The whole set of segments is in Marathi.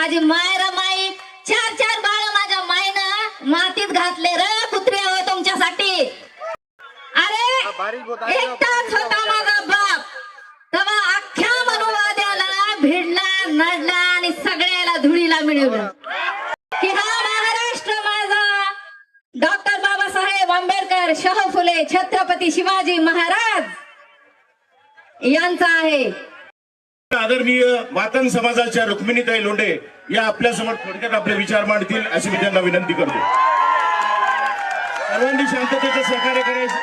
माझी मायरा माई चार चार बाळ माझ्या मायनं मातीत घातले र कुत्रे हो तुमच्यासाठी. अरे एकटाच होता माझा बाप, तेव्हा अख्ख्या मनुवाद्याला भिडला नडला आणि सगळ्याला धुळीला मिळवलं की हा महाराष्ट्र माझा डॉक्टर बाबासाहेब आंबेडकर, शाहू फुले, छत्रपती शिवाजी महाराज यांचा आहे. आदरणीय मातंग समाजाच्या रुक्मिणीताई लोंढे या आपल्या समोर थोडक्यात आपले विचार मांडतील अशी मी त्यांना विनंती करतो. सर्वांनी शांततेचं सहकार्य करायचं.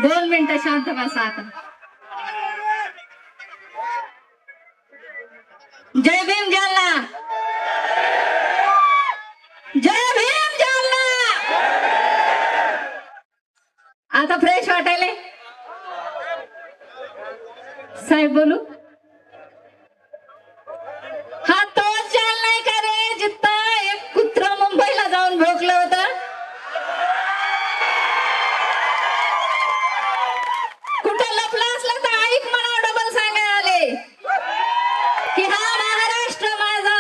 दोन मिनिटं शांत बसा आता. जय भीम जालना, जय भीम जालना. आता फ्रेश वाटायले साहेब बोलू. हा तोच जालना नाही का रे जिथं एक कुत्र मुंबईला जाऊन भोगलं होतं. कुठं लपला असला तर ऐक म्हणा, डबल सांगायला आले की हा महाराष्ट्र माझा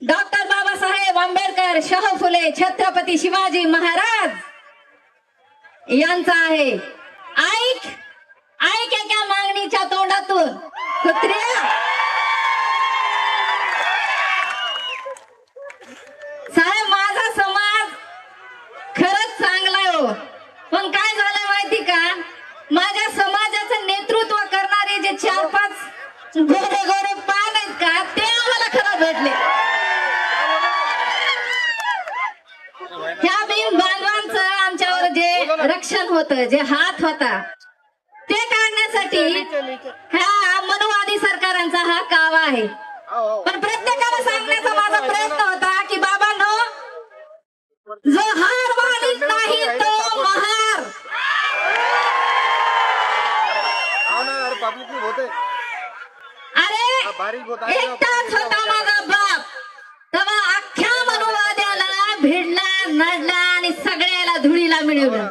डॉक्टर बाबासाहेब आंबेडकर, शाहू फुले, छत्रपती शिवाजी महाराज यांचा आहे. ऐक ऐक एका मागणीच्या तोंडातून कुत्र्या. साहेब माझा समाज खरंच चांगला आहे हो, पण काय झालं माहिती का, माझ्या समाजाचं नेतृत्व करणारे जे 4-5 गोरे गोरे पान आहेत का ते आम्हाला खरं भेटले. ह्या भीम बांधवांचं आमच्यावर जे रक्षण होतं, जे हात होता ते काढण्यासाठी ह्या मनुवादी सरकारांचा हा कावा आहे. पण प्रत्येकाला सांगण्याचा माझा प्रयत्न होता की बाबांनो, जो हार मानित नाही तो महार. अरे एकटाच होता माझा बाप, तेव्हा अख्ख्या मनुवाद्याला भिडला नडला आणि सगळ्याला धुळीला मिळवलं.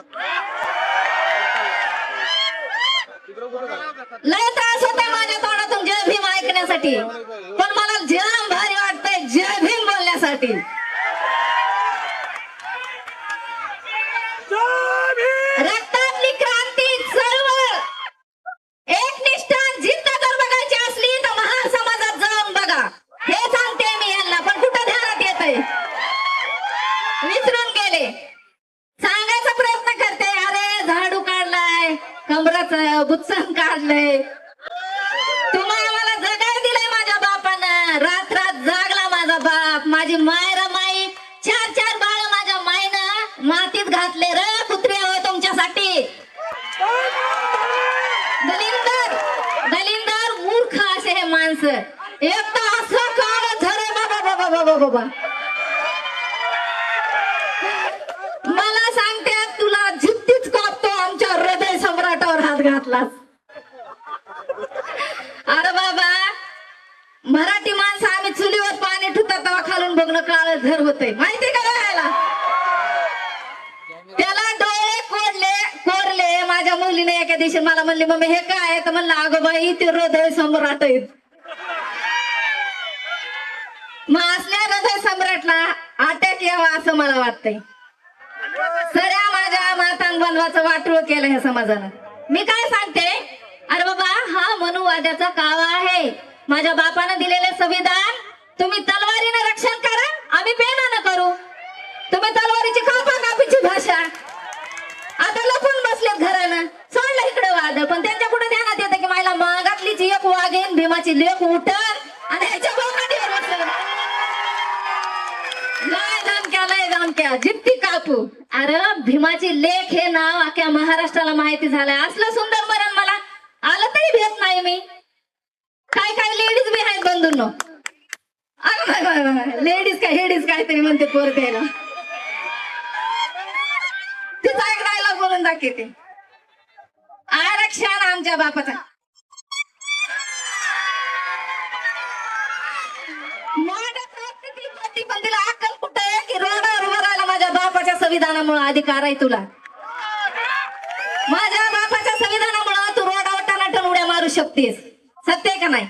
लय त्रास होता माझ्या तोंडातून जय भीम ऐकण्यासाठी, पण मला जाम भारी वाटतंय जय भीम बोलण्यासाठी. रक्तातली क्रांती चळवळ एकनिष्ठा जिद्द जर बघायची असली तर महार समाजात जाऊन बघा, हे सांगते मी यांना. पण कुठं ध्यानात येतंय, विसरून गेले. सांगायचा प्रयत्न करते, अरे झाडू काढलाय, कमराचं बुच्चन काढलंय, तुम्हाला मला जगाय दिलंय माझ्या बापानं. रात रात जागला माझा बाप, माझी मायरा माई चार चार बाळ माझ्या मायनं मातीत घातले र कुत्रे हो तुमच्यासाठी. दलिंदर दलिंदर मूर्ख असे हे माणसं. एक तर असं काळ झरे बाबा बाबा बाबा बाबा. मला सांगते तुला जिद्दीच कापतो, आमच्या हृदय सम्राटावर हात घातलास. अरे बाबा, मराठी माणसं आम्ही चुलीवर पाणी ठुतात तेव्हा खालून बघणं काळ झर होतंय माहिती का बघायला. त्याला डोळे कोरले. माझ्या मुलीने एका दिवशी मला म्हणली, मम्मी हे काय आहे, तर म्हणलं अगं बाई ते हृदय सम्राट आहेत. मग असल्या हृदय सम्राटला अटॅक यावा असं मला वाटतंय. सऱ्या माझ्या मातांग बांधवाचं वाटोळ केलं ह्या समाजानं. मी काय सांगते, अरे बाबा हा मनुवाद्याचा कावा आहे. माझ्या बापानं दिलेले संविधान तुम्ही तलवारीनं रक्षण करा, आम्ही पेनानं करू. तुम्ही तलवारीची कापीची भाषा आता लपून बसलेत घरानं, सोडलं इकडे वाद. पण त्यांच्या पुढे ध्यानात येतं की मला मागातलीच एक वागेन, भीमाची लेख उठल आणि ह्याच्या बोकाटीवर बसल. लय धमक्या जित्ती कापू. अरे भीमाची लेख हे नाव अख्या महाराष्ट्राला माहिती झालंय. असलं सुंदर मरण मला आलं तरी भेट नाही मी. काय काय लेडीज बी आहेत बंधूंनो. लेडीज काय हेडीज काहीतरी म्हणते पोर द्यायला. तिचा एक डायलॉग बोलून दाखवते. आरक्षण आमच्या बापाचं. पण तिला अक्कल कुठे आहे की रोडावर उभं राहायला माझ्या बापाच्या संविधानामुळे अधिकार आहे तुला. माझ्या बापाच्या संविधानामुळे तू रोडावर टनाटन उड्या मारू शकतेस. सत्य आहे का नाही?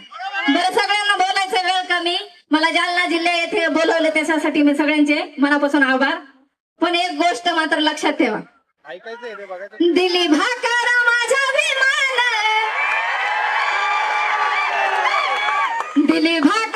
बरं, सगळ्यांना बोलायचं वेळ कमी. मला जालना जिल्हा येथे बोलवले त्याच्यासाठी मी सगळ्यांचे मनापासून आभार. पण एक गोष्ट मात्र लक्षात ठेवा, दिली भाकर माझ्या विमान, दिली भाकर